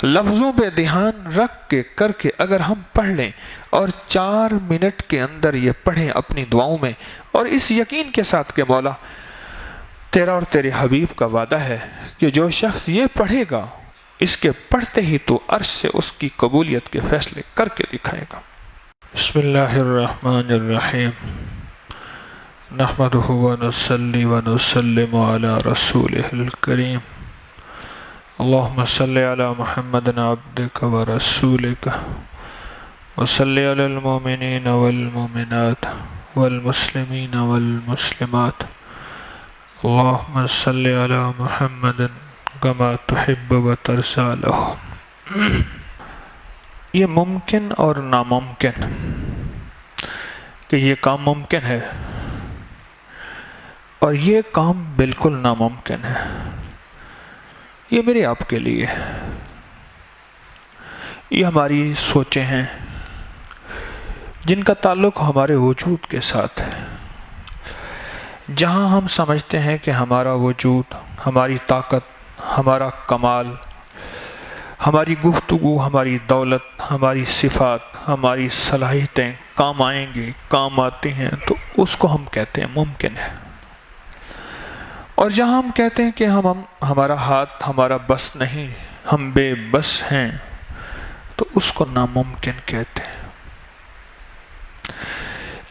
لفظوں پہ دھیان رکھ کے کر کے اگر ہم پڑھ لیں اور 4 منٹ کے اندر یہ پڑھیں اپنی دعاؤں میں، اور اس یقین کے ساتھ کہ مولا تیرا اور تیرے حبیب کا وعدہ ہے کہ جو شخص یہ پڑھے گا اس کے پڑھتے ہی تو عرش سے اس کی قبولیت کے فیصلے کر کے دکھائے گا۔ بسم اللہ الرحمن الرحیم، نحمدہ ونصلی ونسلم علی رسولہ الکریم، اللہم صلی علی محمد عبدک ورسولک وصلی علی المؤمنین والمؤمنات والمسلمین والمسلمات، اللہم صلی علی محمد کما تحب و ترضی لہ۔ یہ ممکن اور ناممکن کہ یہ کام ممکن ہے اور یہ کام بالکل ناممکن ہے، یہ میرے آپ کے لیے، یہ ہماری سوچیں ہیں جن کا تعلق ہمارے وجود کے ساتھ ہے، جہاں ہم سمجھتے ہیں کہ ہمارا وجود، ہماری طاقت، ہمارا کمال، ہماری گفتگو، ہماری دولت، ہماری صفات، ہماری صلاحیتیں کام آئیں گی، کام آتی ہیں، تو اس کو ہم کہتے ہیں ممکن ہے۔ اور جہاں ہم کہتے ہیں کہ ہمارا ہاتھ، ہمارا بس نہیں، ہم بے بس ہیں، تو اس کو ناممکن کہتے ہیں۔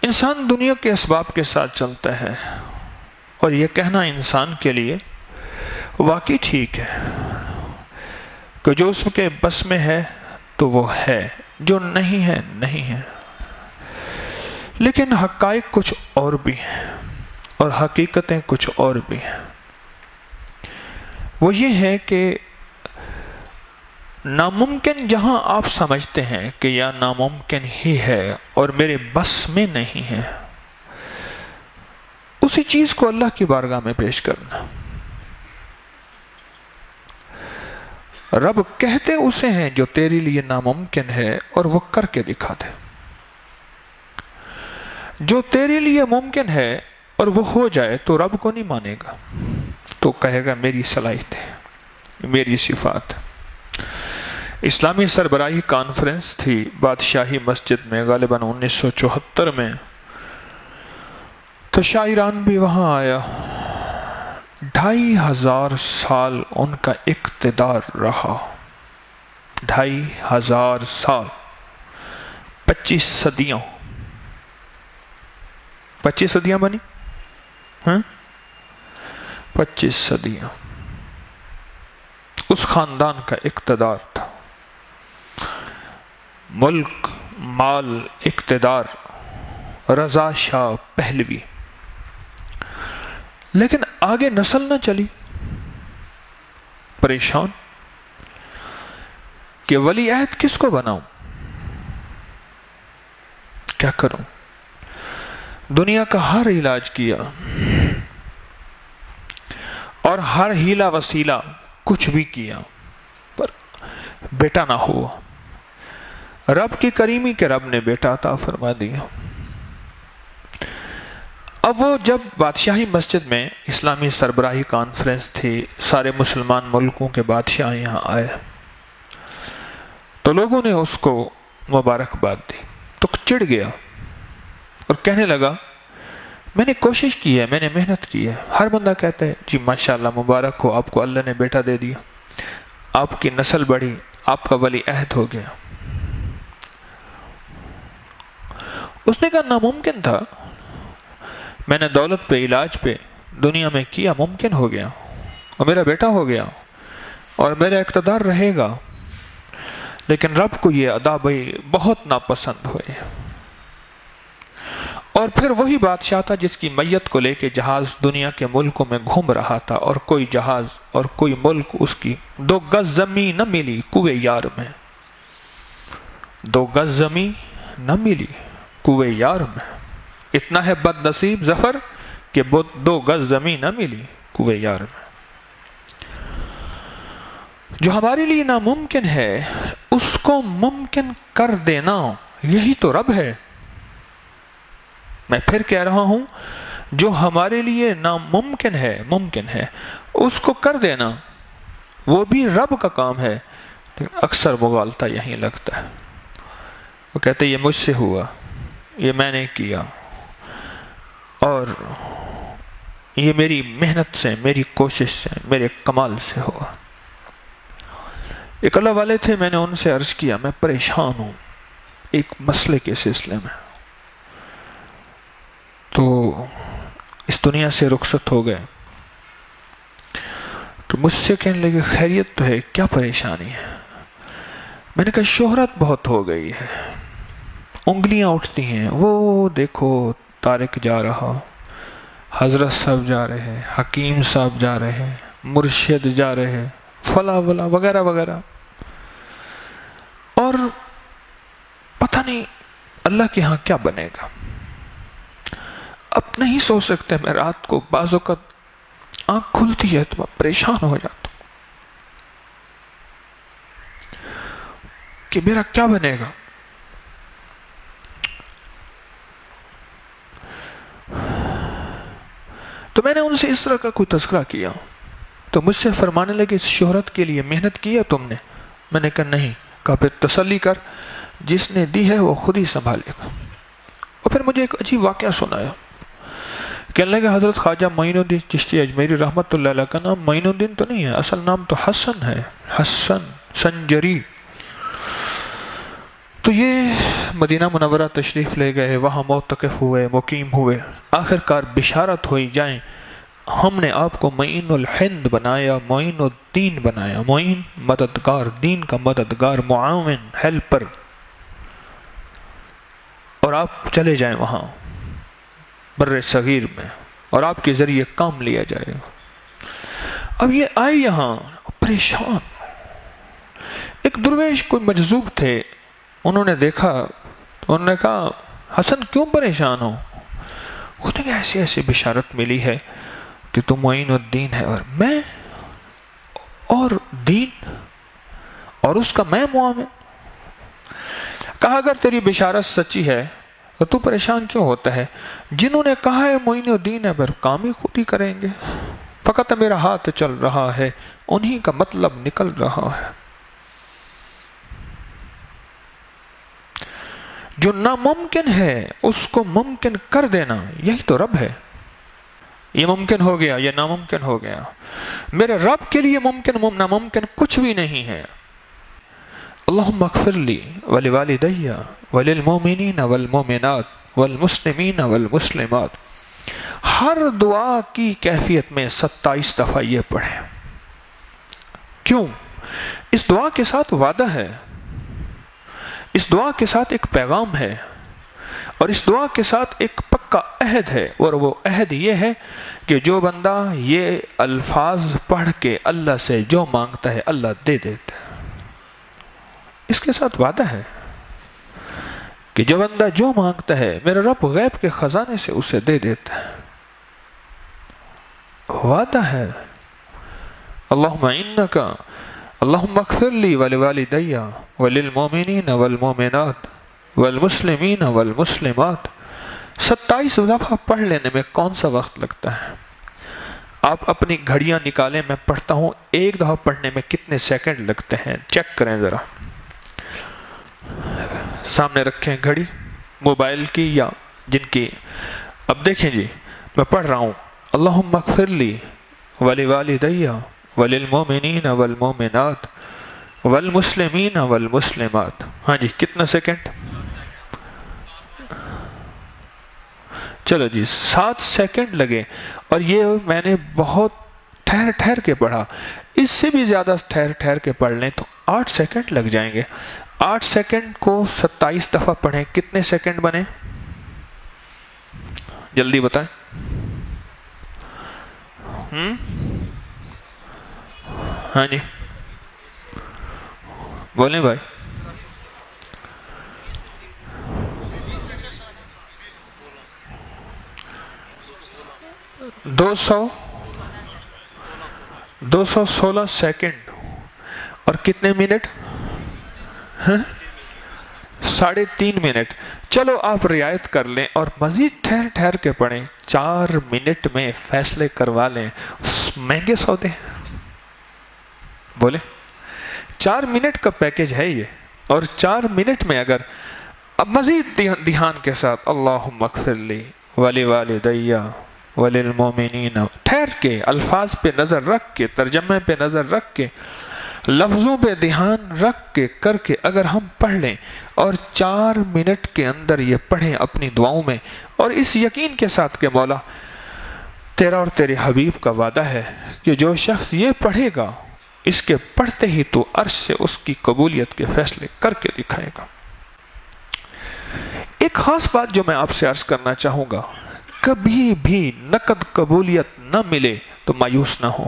انسان دنیا کے اسباب کے ساتھ چلتا ہے، اور یہ کہنا انسان کے لیے واقعی ٹھیک ہے کہ جو اس کے بس میں ہے تو وہ ہے، جو نہیں ہے نہیں ہے، لیکن حقائق کچھ اور بھی ہیں اور حقیقتیں کچھ اور بھی ہیں۔ وہ یہ ہے کہ ناممکن جہاں آپ سمجھتے ہیں کہ یہ ناممکن ہی ہے اور میرے بس میں نہیں ہے، اسی چیز کو اللہ کی بارگاہ میں پیش کرنا۔ رب کہتے اسے ہیں جو تیرے لیے ناممکن ہے اور وہ کر کے دکھا دے، جو تیرے لیے ممکن ہے اور وہ ہو جائے تو رب کو نہیں مانے گا، تو کہے گا میری صلاحیت ہے، میری صفات۔ اسلامی سربراہی کانفرنس تھی بادشاہی مسجد میں غالباً 1974 میں، تو شاہ ایران بھی وہاں آیا۔ 2500 سال ان کا اقتدار رہا، 2500 سال، 25 صدیوں، 25 صدیاں بنی، 25 صدیاں اس خاندان کا اقتدار تھا، ملک، مال، اقتدار، رضا شاہ پہلوی۔ لیکن آگے نسل نہ چلی، پریشان کہ ولی عہد کس کو بناؤں، کیا کروں، دنیا کا ہر علاج کیا اور ہر ہیلا وسیلہ کچھ بھی کیا، پر بیٹا نہ ہوا۔ رب کی کریمی کے رب نے بیٹا عطا فرما دیا۔ اب وہ جب بادشاہی مسجد میں اسلامی سربراہی کانفرنس تھی، سارے مسلمان ملکوں کے بادشاہ یہاں آئے، تو لوگوں نے اس کو مبارکباد دی، تو چڑ گیا اور کہنے لگا میں نے کوشش کی ہے، میں نے محنت کی ہے۔ ہر بندہ کہتا ہے جی ماشاءاللہ مبارک ہو، آپ کو اللہ نے بیٹا دے دیا، آپ کی نسل بڑھی، آپ کا ولی عہد ہو گیا۔ اس نے کہا ناممکن تھا، میں نے دولت پہ، علاج پہ دنیا میں کیا، ممکن ہو گیا اور میرا بیٹا ہو گیا اور میرا اقتدار رہے گا، لیکن رب کو یہ ادا بھائی بہت ناپسند ہوئے۔ اور پھر وہی بادشاہ تھا جس کی میت کو لے کے جہاز دنیا کے ملکوں میں گھوم رہا تھا، اور کوئی جہاز اور کوئی ملک اس کی 2 گز زمین نہ ملی کوہ یار میں، 2 گز زمین نہ ملی کوہ یار میں۔ اتنا ہے بد نصیب ظفر کہ 2 گز زمین نہ ملی کوہ یار میں۔ جو ہمارے لیے ناممکن ہے اس کو ممکن کر دینا، یہی تو رب ہے۔ میں پھر کہہ رہا ہوں، جو ہمارے لیے ناممکن ہے، ممکن ہے، اس کو کر دینا وہ بھی رب کا کام ہے، لیکن اکثر مغالطہ یہیں لگتا ہے. وہ کہتے یہ مجھ سے ہوا، یہ میں نے کیا، اور یہ میری محنت سے، میری کوشش سے، میرے کمال سے ہوا. ایک اللہ والے تھے، میں نے ان سے عرض کیا میں پریشان ہوں ایک مسئلے کے سلسلے میں. تو اس دنیا سے رخصت ہو گئے تو مجھ سے کہنے لگے خیریت تو ہے، کیا پریشانی ہے؟ میں نے کہا شہرت بہت ہو گئی ہے، انگلیاں اٹھتی ہیں، وہ دیکھو طارق جا رہا، حضرت صاحب جا رہے، حکیم صاحب جا رہے، مرشد جا رہے، فلاں ولا وغیرہ وغیرہ، اور پتہ نہیں اللہ کے ہاں کیا بنے گا. اب نہیں سو سکتے. میں رات کو بعض اوقات آنکھ کھلتی ہے تو میں پریشان ہو جاتا ہوں کہ میرا کیا بنے گا. تو میں نے ان سے اس طرح کا کوئی تذکرہ کیا تو مجھ سے فرمانے لگے اس شہرت کے لیے محنت کی ہے تم نے؟ میں نے کہا نہیں. کہا پھر تسلی کر، جس نے دی ہے وہ خود ہی سنبھالے گا. اور پھر مجھے ایک عجیب واقعہ سنایا. کہنے لگے حضرت خواجہ معین الدین چشتی اجمیری رحمۃ اللہ علیہ کا نام معین الدین تو نہیں ہے، اصل نام تو حسن ہے، حسن سنجری. تو یہ مدینہ منورہ تشریف لے گئے، وہاں معتکف ہوئے، مقیم ہوئے. آخرکار بشارت ہوئی جائیں ہم نے آپ کو معین الہند بنایا، معین الدین بنایا. معین مددگار، دین کا مددگار، معاون، ہیلپر. اور آپ چلے جائیں وہاں بر صغیر میں اور آپ کے ذریعے کام لیا جائے گا. اب یہ آئے یہاں پریشان. ایک درویش کوئی مجذوب تھے، انہوں نے دیکھا تو انہوں نے کہا حسن کیوں پریشان ہو؟ انہوں نے کہا ایسی ایسی بشارت ملی ہے کہ تم معین الدین ہے اور میں، اور دین اور اس کا میں معاون. کہا اگر تیری بشارت سچی ہے تو تو پریشان کیوں ہوتا ہے؟ جنہوں نے کہا ہے معین الدین ہے پھر کام ہی خود ہی کریں گے. فقط میرا ہاتھ چل رہا ہے، انہی کا مطلب نکل رہا ہے. جو ناممکن ہے اس کو ممکن کر دینا، یہی تو رب ہے. یہ ممکن ہو گیا، یہ ناممکن ہو گیا. میرے رب کے لیے ممکن ناممکن کچھ بھی نہیں ہے. اللہم اغفر لی ولوالدی وللمؤمنین والمؤمنات والمسلمین والمسلمات. ہر دعا کی کیفیت میں 27 دفعہ یہ پڑھیں. کیوں؟ اس دعا کے ساتھ وعدہ ہے، اس دعا کے ساتھ ایک پیغام ہے، اور اس دعا کے ساتھ ایک پکا عہد ہے. اور وہ عہد یہ ہے کہ جو بندہ یہ الفاظ پڑھ کے اللہ سے جو مانگتا ہے اللہ دے دیتا ہے. اس کے ساتھ وعدہ ہے کہ جو بندہ جو مانگتا ہے میرا رب غیب کے خزانے سے اسے دے دیتا ہے. وعدہ ہے. اللہم انکا اللہم اغفر لی ولوالدی وللمؤمنین والمؤمنات والمسلمین والمسلمات. 27 دفعہ پڑھ لینے میں کون سا وقت لگتا ہے؟ آپ اپنی گھڑیاں نکالیں، میں پڑھتا ہوں ایک دفعہ پڑھنے میں کتنے سیکنڈ لگتے ہیں، چیک کریں ذرا. سامنے رکھیں گھڑی موبائل کی یا جن کی. اب دیکھیں جی میں پڑھ رہا ہوں اللہم اغفر لی ولوالدی وللمؤمنین والمؤمنات والمسلمین والمسلمات. ہاں جی کتنا سیکنڈ؟ چلو جی 7 سیکنڈ لگے. اور یہ میں نے بہت ٹھہر ٹھہر کے پڑھا. اس سے بھی زیادہ ٹھہر ٹھہر کے پڑھ لیں تو 8 سیکنڈ لگ جائیں گے. 8 سیکنڈ کو 27 دفعہ پڑھیں کتنے سیکنڈ بنے؟ جلدی بتائیں. ہاں جی بولیں بھائی. دو سو 16 سیکنڈ. اور کتنے منٹ؟ 3.5 منٹ. چلو آپ رعایت کر لیں اور مزید ٹھہر ٹھہر کے پڑھیں. 4 منٹ میں فیصلے کروا لیں. مہنگے سودے بولے 4 منٹ کا پیکج ہے یہ، اور 4 منٹ میں اگر اب مزید دھیان کے ساتھ اللہم اغفر لی ولوالدی وللمؤمنین، ٹھہر کے الفاظ پہ نظر رکھ کے، ترجمے پہ نظر رکھ کے، لفظوں پہ دھیان رکھ کے کر کے اگر ہم پڑھ لیں اور 4 منٹ کے اندر یہ پڑھیں اپنی دعاؤں میں، اور اس یقین کے ساتھ کہ مولا تیرا اور تیرے حبیب کا وعدہ ہے کہ جو شخص یہ پڑھے گا اس کے پڑھتے ہی تو عرش سے اس کی قبولیت کے فیصلے کر کے دکھائے گا۔ ایک خاص بات جو میں آپ سے عرض کرنا چاہوں گا، کبھی بھی نقد قبولیت نہ ملے تو مایوس نہ ہو،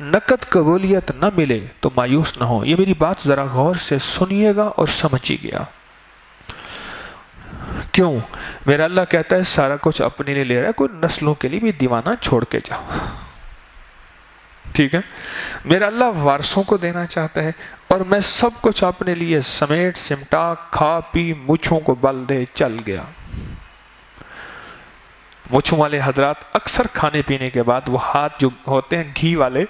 نقد قبولیت نہ ملے تو مایوس نہ ہو۔ یہ میری بات ذرا غور سے سنیے گا اور سمجھیے گا۔ کیوں؟ میرا اللہ کہتا ہے سارا کچھ اپنے لیے لے رہا ہے، کوئی نسلوں کے لیے بھی دیوانہ چھوڑ کے جاؤ، ٹھیک ہے؟ میرا اللہ وارثوں کو دینا چاہتا ہے، اور میں سب کچھ اپنے لیے سمیٹ سمٹا کھا پی مچھوں کو بل دے چل گیا۔ مچھوں والے حضرات اکثر کھانے پینے کے بعد وہ ہاتھ جو ہوتے ہیں گھی والے،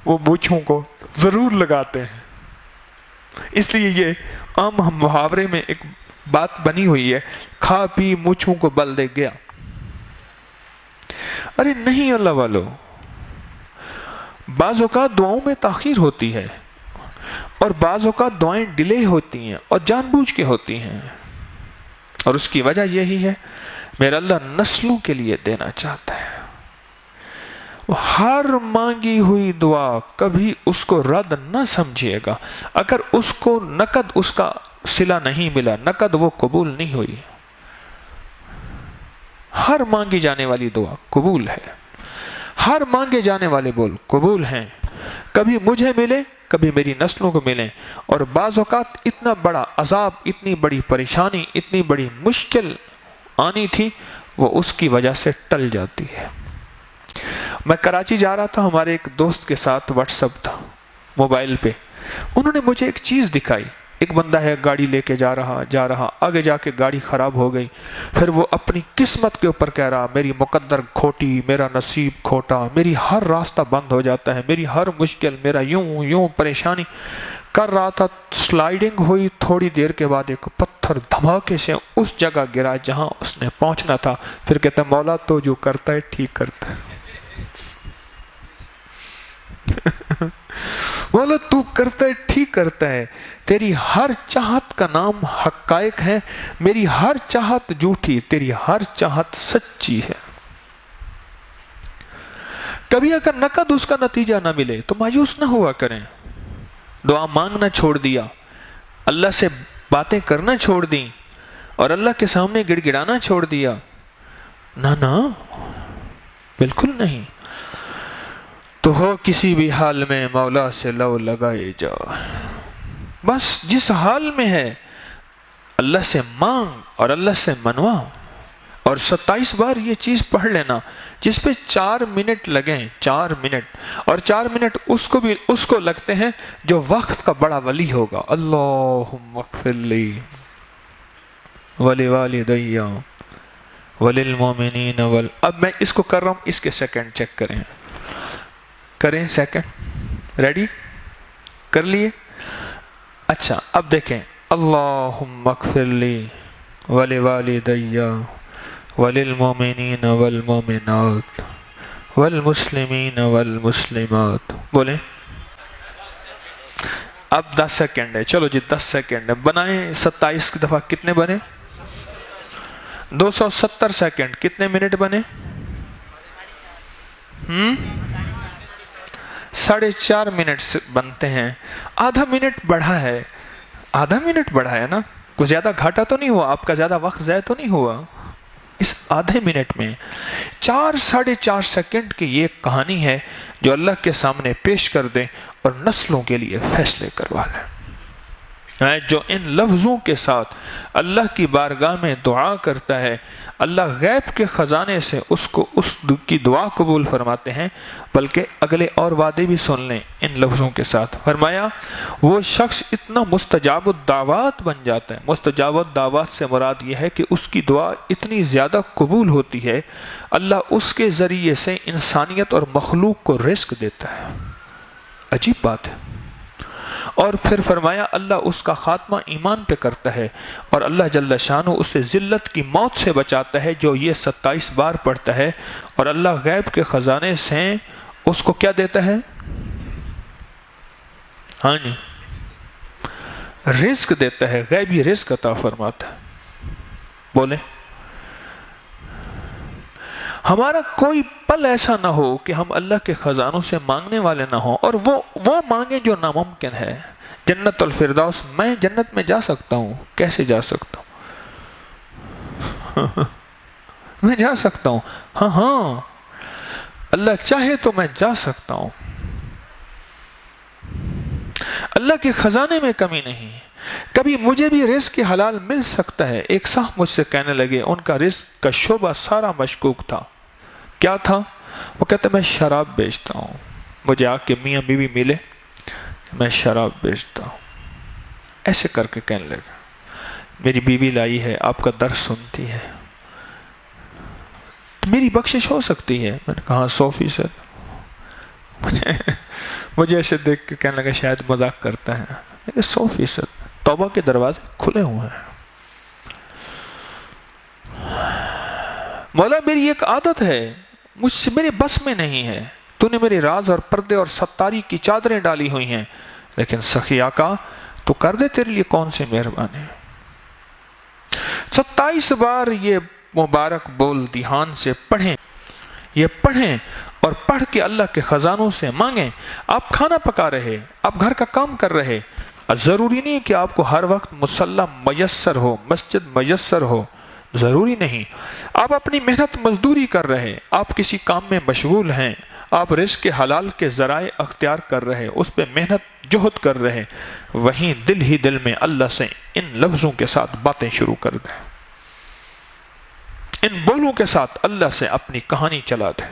وہ مچھوں کو ضرور لگاتے ہیں۔ اس لیے یہ عام محاورے میں ایک بات بنی ہوئی ہے، کھا پی مچھوں کو بل دے گیا۔ ارے نہیں اللہ والو، بعض اوقات دعاؤں میں تاخیر ہوتی ہے، اور بعض اوقات دعائیں ڈیلے ہوتی ہیں اور جان بوجھ کے ہوتی ہیں، اور اس کی وجہ یہی ہے میرا اللہ نسلوں کے لیے دینا چاہتا ہے۔ ہر مانگی ہوئی دعا کبھی اس کو رد نہ سمجھیے گا، اگر اس کو نقد اس کا صلہ نہیں ملا، نقد وہ قبول نہیں ہوئی۔ ہر مانگی جانے والی دعا قبول ہے، ہر مانگے جانے والے بول قبول ہیں، کبھی مجھے ملے کبھی میری نسلوں کو ملیں، اور بعض اوقات اتنا بڑا عذاب، اتنی بڑی پریشانی، اتنی بڑی مشکل آنی تھی، وہ اس کی وجہ سے ٹل جاتی ہے۔ میں کراچی جا رہا تھا، ہمارے ایک دوست کے ساتھ واٹس ایپ تھا موبائل پہ، انہوں نے مجھے ایک چیز دکھائی، ایک بندہ ہے گاڑی لے کے جا رہا، آگے جا کے گاڑی خراب ہو گئی، پھر وہ اپنی قسمت کے اوپر کہہ رہا میری مقدر کھوٹی، میرا نصیب کھوٹا، میری ہر راستہ بند ہو جاتا ہے، میری ہر مشکل، میرا یوں پریشانی کر رہا تھا۔ سلائیڈنگ ہوئی، تھوڑی دیر کے بعد ایک پتھر دھماکے سے اس جگہ گرا جہاں اس نے پہنچنا تھا، پھر کہتا ہے مولا تو جو کرتا ہے ٹھیک کرتا ہے، مولا تو کرتا ہے ٹھیک کرتا ہے، تیری ہر چاہت کا نام حقائق ہے، میری ہر چاہت جھوٹی، تیری ہر چاہت سچی ہے۔ کبھی اگر نقد اس کا نتیجہ نہ ملے تو مایوس نہ ہوا کریں، دعا مانگنا چھوڑ دیا، اللہ سے باتیں کرنا چھوڑ دیں، اور اللہ کے سامنے گڑ گڑانا چھوڑ دیا، نہ بالکل نہیں۔ تو ہو کسی بھی حال میں مولا سے لو لگائے جا، بس جس حال میں ہے اللہ سے مانگ اور اللہ سے منوا، اور 27 بار یہ چیز پڑھ لینا جس پہ 4 منٹ لگیں، 4 منٹ، اور 4 منٹ اس کو لگتے ہیں جو وقت کا بڑا ولی ہوگا۔ اللہم اغفر لی ولوالدی وللمؤمنین اب میں اس کو کر رہا ہوں، اس کے سیکنڈ چیک کریں سیکنڈ، ریڈی کر لیے؟ اچھا اب دیکھیں، اللہم اغفر لی ولوالدی وللمؤمنین والمؤمنات والمسلمین والمسلمات، بولیں۔ اب 10 سیکنڈ ہے، چلو جی 10 سیکنڈ ہے، بنائیں 27 کی دفعہ کتنے بنے؟ 270 سیکنڈ، کتنے منٹ بنے؟ 4.5 منٹ بنتے ہیں، آدھا منٹ بڑھا ہے نا، کچھ زیادہ گھاٹا تو نہیں ہوا، آپ کا زیادہ وقت ضائع تو نہیں ہوا اس آدھے منٹ میں۔ 4.5 سیکنڈ کی یہ کہانی ہے جو اللہ کے سامنے پیش کر دیں اور نسلوں کے لیے فیصلے کروا لیں۔ جو ان لفظوں کے ساتھ اللہ کی بارگاہ میں دعا کرتا ہے، اللہ غیب کے خزانے سے اس کی دعا قبول فرماتے ہیں۔ بلکہ اگلے اور وعدے بھی سن لیں ان لفظوں کے ساتھ، فرمایا وہ شخص اتنا مستجاب الدعوات بن جاتا ہے۔ مستجاب الدعوات سے مراد یہ ہے کہ اس کی دعا اتنی زیادہ قبول ہوتی ہے، اللہ اس کے ذریعے سے انسانیت اور مخلوق کو رزق دیتا ہے۔ عجیب بات ہے، اور پھر فرمایا اللہ اس کا خاتمہ ایمان پہ کرتا ہے اور اللہ جل شانہ اسے ذلت کی موت سے بچاتا ہے جو یہ 27 بار پڑھتا ہے، اور اللہ غیب کے خزانے سے اس کو کیا دیتا ہے؟ ہاں جی، رزق دیتا ہے، غیبی رزق عطا فرماتا ہے۔ بولیں، ہمارا کوئی پل ایسا نہ ہو کہ ہم اللہ کے خزانوں سے مانگنے والے نہ ہوں، اور وہ مانگیں جو ناممکن ہے۔ جنت الفردوس، میں جنت میں جا سکتا ہوں، کیسے جا سکتا ہوں؟ میں جا سکتا ہوں، ہاں اللہ چاہے تو میں جا سکتا ہوں۔ اللہ کے خزانے میں کمی نہیں۔ کبھی مجھے بھی رزق حلال مل سکتا ہے۔ ایک صاحب مجھ سے کہنے لگے ان کا رزق کا شعبہ سارا مشکوک تھا۔ کیا تھا؟ وہ کہتے میں شراب بیچتا ہوں، مجھے آ کے میاں بیوی ملے، میں شراب بیچتا ہوں۔ ایسے کر کے کہنے لگا میری بیوی لائی ہے، آپ کا درس سنتی ہے، میری بخشش ہو سکتی ہے۔ میں نے کہا 100%۔ مجھے ایسے دیکھ کے کہنے لگا شاید مذاق کرتا ہے۔ 100% توبہ کے دروازے کھلے ہوئے ہیں۔ مولا میری ایک عادت ہے، مجھ سے میرے بس میں نہیں ہے، تو نے میرے راز اور پردے اور ستاری کی چادریں ڈالی ہوئی ہیں، لیکن سخی آقا تو کر دے، تیرے لیے کون سے مہربان ہے۔ 27 بار یہ مبارک بول دھیان سے پڑھیں، یہ پڑھیں اور پڑھ کے اللہ کے خزانوں سے مانگیں۔ آپ کھانا پکا رہے، آپ گھر کا کام کر رہے، ضروری نہیں کہ آپ کو ہر وقت مصلی میسر ہو، مسجد میسر ہو، ضروری نہیں۔ آپ اپنی محنت مزدوری کر رہے، آپ کسی کام میں مشغول ہیں، آپ رزق حلال کے ذرائع اختیار کر رہے، اس پہ محنت جہد کر رہے، وہیں دل ہی دل میں اللہ سے ان لفظوں کے ساتھ باتیں شروع کر دیں، ان بولوں کے ساتھ اللہ سے اپنی کہانی چلا دیں،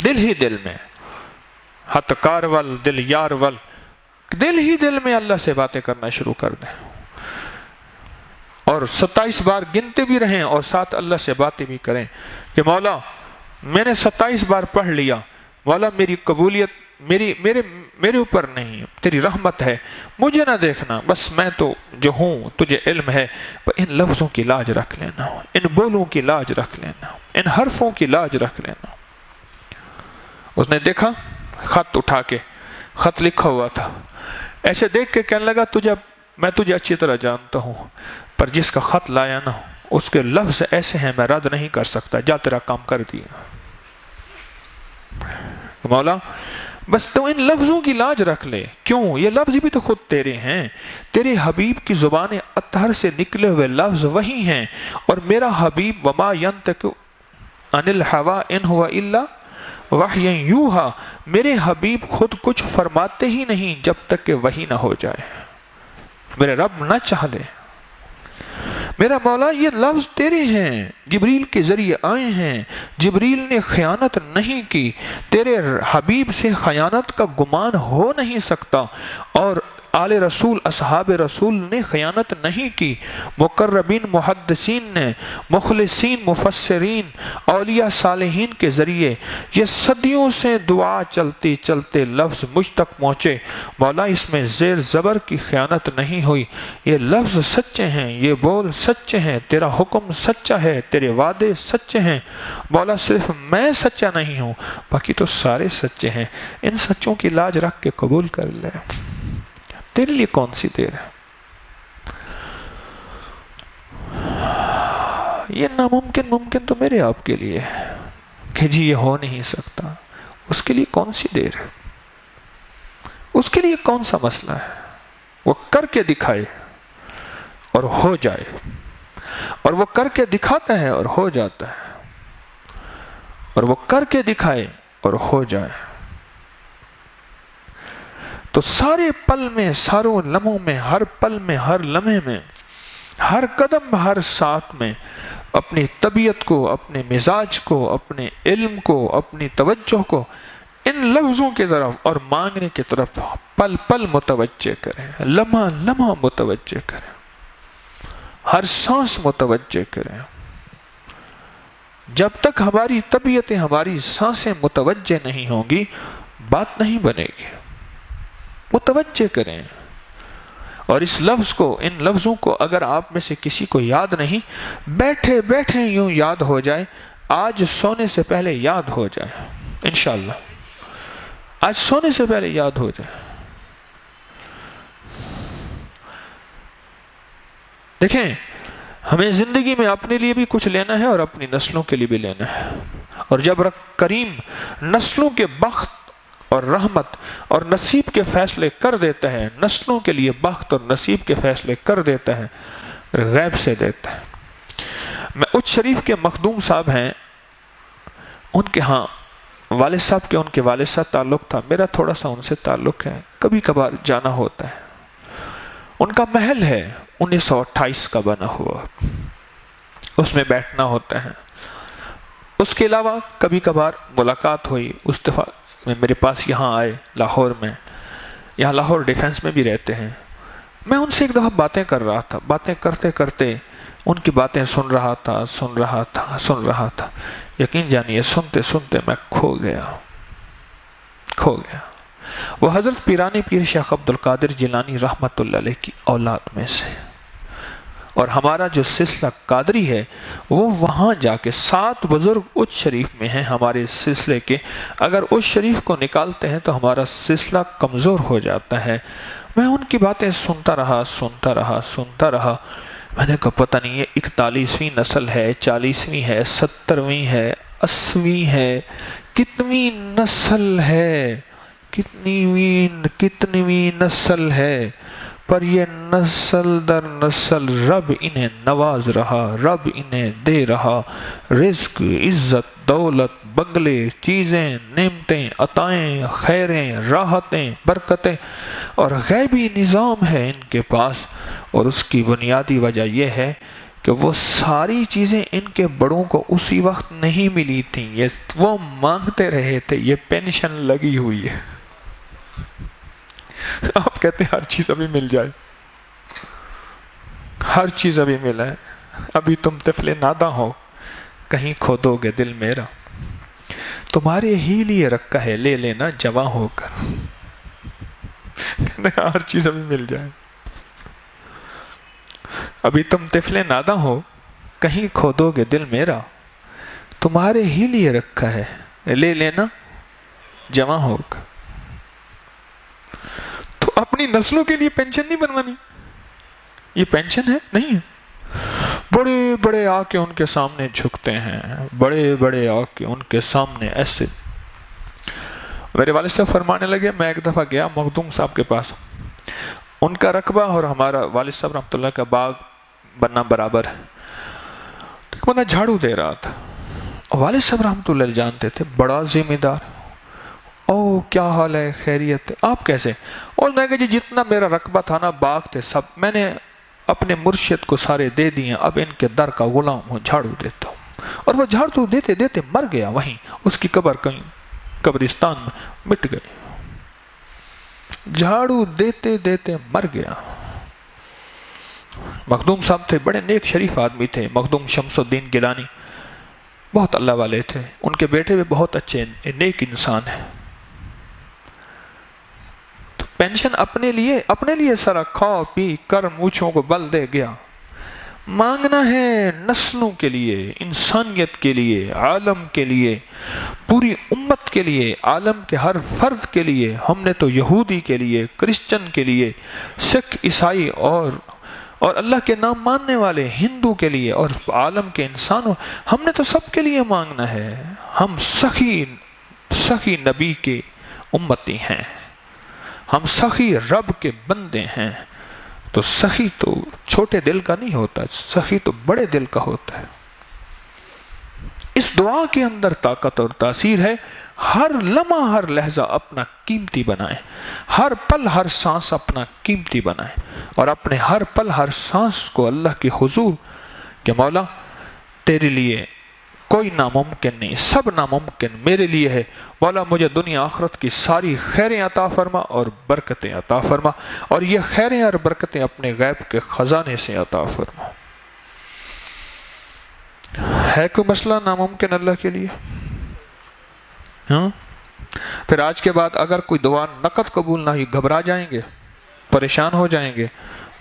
دل ہی دل میں، ہت کار ول دل یار ول، دل ہی دل میں اللہ سے باتیں کرنا شروع کر دیں، اور 27 بار گنتے بھی رہیں اور ساتھ اللہ سے باتیں بھی کریں کہ مولا میں نے 27 بار پڑھ لیا، مولا میری قبولیت میرے اوپر نہیں، تیری رحمت ہے، مجھے نہ دیکھنا، بس میں تو جو ہوں تجھے علم ہے، ان لفظوں کی لاج رکھ لینا، ان بولوں کی لاج رکھ لینا، ان حرفوں کی لاج رکھ لینا۔ اس نے دیکھا خط اٹھا کے، خط لکھا ہوا تھا، ایسے دیکھ کے کہنے لگا میں تجھے اچھی طرح جانتا ہوں، پر جس کا خط لایا نا اس کے لفظ ایسے ہیں میں رد نہیں کر سکتا، جا تیرا کام کر دیا۔ مولا بس تو ان لفظوں کی لاج رکھ لے، کیوں؟ یہ لفظ بھی تو خود تیرے ہیں، تیرے حبیب کی زبان اطہر سے نکلے ہوئے لفظ وہی ہیں، اور میرا حبیب وما ینطق عن الہوی ان هو الا وحی یوحی، میرے حبیب خود کچھ فرماتے ہی نہیں جب تک کہ وحی نہ ہو جائے، میرے رب نہ چاہ لے۔ میرا مولا یہ لفظ تیرے ہیں، جبریل کے ذریعے آئے ہیں، جبریل نے خیانت نہیں کی، تیرے حبیب سے خیانت کا گمان ہو نہیں سکتا، اور آل رسول اصحاب رسول نے خیانت نہیں کی، مقربین محدثین نے، مخلصین مفسرین اولیاء صالحین کے ذریعے یہ صدیوں سے دعا چلتے چلتے لفظ مجھ تک پہنچے، مولا اس میں زیر زبر کی خیانت نہیں ہوئی، یہ لفظ سچے ہیں، یہ بول سچے ہیں، تیرا حکم سچا ہے، تیرے وعدے سچے ہیں، مولا صرف میں سچا نہیں ہوں، باقی تو سارے سچے ہیں، ان سچوں کی لاج رکھ کے قبول کر لے، تیرے لیے کون سی دیر ہے۔ یہ ناممکن ممکن تو میرے آپ کے لیے ہے کہ جی یہ ہو نہیں سکتا، اس کے لیے کون سی دیر ہے، اس کے لیے کون سا مسئلہ ہے، وہ کر کے دکھائے اور ہو جائے، اور وہ کر کے دکھاتا ہے اور ہو جاتا ہے، اور وہ کر کے دکھائے اور ہو جائے۔ تو سارے پل میں، ساروں لمحوں میں، ہر پل میں، ہر لمحے میں، ہر قدم ہر ساتھ میں اپنی طبیعت کو، اپنے مزاج کو، اپنے علم کو، اپنی توجہ کو ان لفظوں کی طرف اور مانگنے کی طرف پل پل متوجہ کریں، لمحہ لمحہ متوجہ کریں، ہر سانس متوجہ کریں۔ جب تک ہماری طبیعتیں، ہماری سانسیں متوجہ نہیں ہوں گی، بات نہیں بنے گی۔ متوجہ کریں. اور اس لفظ کو، ان لفظوں کو اگر آپ میں سے کسی کو یاد نہیں، بیٹھے بیٹھے یوں یاد ہو جائے، آج سونے سے پہلے یاد ہو جائے انشاءاللہ، آج سونے سے پہلے یاد ہو جائے. دیکھیں، ہمیں زندگی میں اپنے لیے بھی کچھ لینا ہے اور اپنی نسلوں کے لیے بھی لینا ہے. اور جب رب کریم نسلوں کے بخت اور رحمت اور نصیب کے فیصلے کر دیتا ہے، نسلوں کے لیے بخت اور نصیب کے فیصلے کر دیتا ہے، غیب سے دیتا ہے. میں اچ شریف کے مخدوم صاحب ہیں، ان کے ہاں والد صاحب کے، ان کے والد صاحب تعلق تھا، میرا تھوڑا سا ان سے تعلق ہے، کبھی کبھار جانا ہوتا ہے. ان کا محل ہے 1928 کا بنا ہوا، اس میں بیٹھنا ہوتا ہے. اس کے علاوہ کبھی کبھار ملاقات ہوئی، اس دفعہ میرے پاس یہاں آئے لاہور میں، یہاں لاہور ڈیفنس میں بھی رہتے ہیں. میں ان سے ایک دفعہ باتیں کر رہا تھا، باتیں کرتے کرتے ان کی باتیں سن رہا تھا. یقین جانیے سنتے سنتے میں کھو گیا. وہ حضرت پیرانی پیر شیخ عبد القادر جیلانی رحمت اللہ علیہ کی اولاد میں سے. اور ہمارا جو سلسلہ قادری ہے وہ وہاں جا کے 7 بزرگ اچ شریف میں ہیں ہمارے سلسلے کے. اگر اچ شریف کو نکالتے ہیں تو ہمارا سلسلہ کمزور ہو جاتا ہے. میں ان کی باتیں سنتا رہا. میں نے کہا پتہ نہیں یہ 41ویں نسل ہے، 40ویں ہے، 70ویں ہے، 80ویں ہے، کتنی نسل ہے، کتنی نسل ہے. پر یہ نسل در نسل رب انہیں نواز رہا، رب انہیں دے رہا رزق، عزت، دولت، بنگلے، چیزیں، نعمتیں، عطائیں، خیریں، راحتیں، برکتیں، اور غیبی نظام ہے ان کے پاس. اور اس کی بنیادی وجہ یہ ہے کہ وہ ساری چیزیں ان کے بڑوں کو اسی وقت نہیں ملی تھیں، وہ مانگتے رہے تھے. یہ پینشن لگی ہوئی ہے. آپ کہتے ہیں ہر چیز ابھی مل جائے، ہر چیز ابھی ملا ہے. ابھی تم طفل ناداں ہو، کہیں کھو دو گے دل میرا، تمہارے ہی لیے رکھا ہے لے لینا جواں ہو کر. کہتے ہیں ہر چیز ابھی مل جائے. ابھی تم طفل ناداں ہو، کہیں کھو دو گے دل میرا، تمہارے ہی لیے رکھا ہے لے لینا جواں ہو کر. تو اپنی نسلوں کے لیے پینشن نہیں بنوانی. یہ پینشن ہے نہیں ہے. بڑے بڑے آ کے ان کے سامنے جھکتے ہیں، بڑے بڑے آ کے ان کے سامنے ایسے. میرے والد صاحب فرمانے لگے، میں ایک دفعہ گیا مخدوم صاحب کے پاس، ان کا رقبہ اور ہمارا والد صاحب رحمۃ اللہ کا باغ بننا برابر ہے. ایک بندہ جھاڑو دے رہا تھا، والد صاحب رحمۃ اللہ جانتے تھے بڑا ذمہ دار. او کیا حال ہے، خیریت ہے، آپ کیسے؟ اور میں کہا جی جتنا میرا رقبہ تھا نا، باغ تھے سب، میں نے اپنے مرشد کو سارے دے دیے، اب ان کے در کا غلام ہوں، جھاڑو دیتا ہوں. اور وہ جھاڑو دیتے دیتے مر گیا وہیں، اس کی قبر کہیں قبرستان میں مٹ گئی. جھاڑو دیتے دیتے مر گیا. مخدوم صاحب تھے، بڑے نیک شریف آدمی تھے، مخدوم شمس الدین گیلانی، بہت اللہ والے تھے. ان کے بیٹے بھی بہت اچھے نیک انسان ہیں. تو پینشن اپنے لیے سارا کھا پی کر مونچھوں کو بل دے گیا. مانگنا ہے نسلوں کے لیے، انسانیت کے لیے، عالم کے لیے، پوری امت کے لیے، عالم کے ہر فرد کے لیے. ہم نے تو یہودی کے لیے، کرسچن کے لیے، سکھ، عیسائی اور اللہ کے نام ماننے والے ہندو کے لیے، اور عالم کے انسانوں، ہم نے تو سب کے لیے مانگنا ہے. ہم سخی نبی کے امتی ہیں، ہم سخی رب کے بندے ہیں. تو سخی تو چھوٹے دل کا نہیں ہوتا، سخی تو بڑے دل کا ہوتا ہے. اس دعا کے اندر طاقت اور تاثیر ہے. ہر لمحہ ہر لحظہ اپنا قیمتی بنائیں، ہر پل ہر سانس اپنا قیمتی بنائیں، اور اپنے ہر پل ہر سانس کو اللہ کے حضور کہ مولا تیرے لیے کوئی ناممکن نہیں، سب ناممکن میرے لیے ہے. مولا مجھے دنیا آخرت کی ساری خیریں عطا فرما اور برکتیں عطا فرما، اور یہ خیریں اور برکتیں اپنے غیب کے خزانے سے عطا فرما. ہے کوئی مسئلہ ناممکن اللہ کے لیے؟ ہاں پھر آج کے بعد اگر کوئی دعا نقد قبول نہ ہوئی گھبرا جائیں گے، پریشان ہو جائیں گے،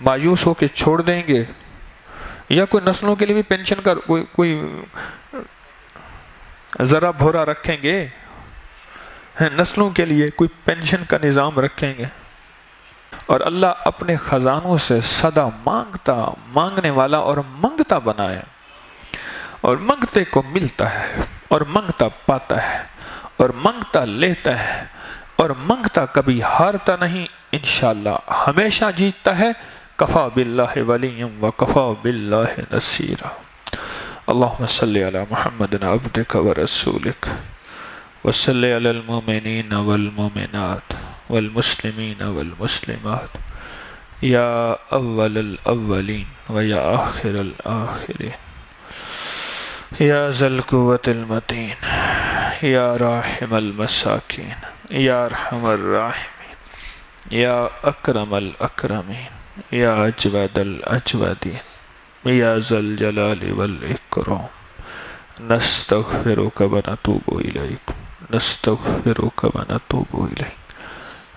مایوس ہو کے چھوڑ دیں گے، یا کوئی نسلوں کے لیے بھی پینشن کا کوئی ذرا بھورا رکھیں گے، نسلوں کے لیے کوئی پینشن کا نظام رکھیں گے، اور اللہ اپنے خزانوں سے سدا مانگنے والا اور منگتا بنائے، اور منگتے کو ملتا ہے، اور منگتا پاتا ہے، اور منگتا لیتا ہے، اور منگتا کبھی ہارتا نہیں، انشاءاللہ ہمیشہ جیتتا ہے۔ کفا باللہ ولیا وکفا باللہ نصیرا۔ اللہم صلی علی محمد عبدک ورسولک وصلی علی المؤمنین والمؤمنات والمسلمین والمسلمات یا اول الاولین و یا آخر الآخرین یا ذا القوة المتین یا راحم المساکین یا ارحم الراحمین یا اکرم الاکرمین یا اجود الاجودین یا ذا الجلال والاکرام نستغفرک ونتوب الیک نستغفرک ونتوب الیک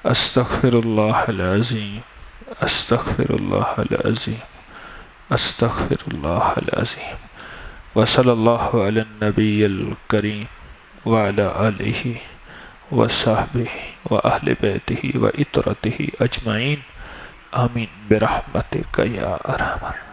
استغفر اللہ العظیم استغفر اللہ العظیم استغفر اللہ العظیم وصلی اللہ علی النبی الکریم وعلی آلہ وصحبہ وآل بیتہ وعطرتہ اجمعین آمین برحمتک یا ارحم الراحمین۔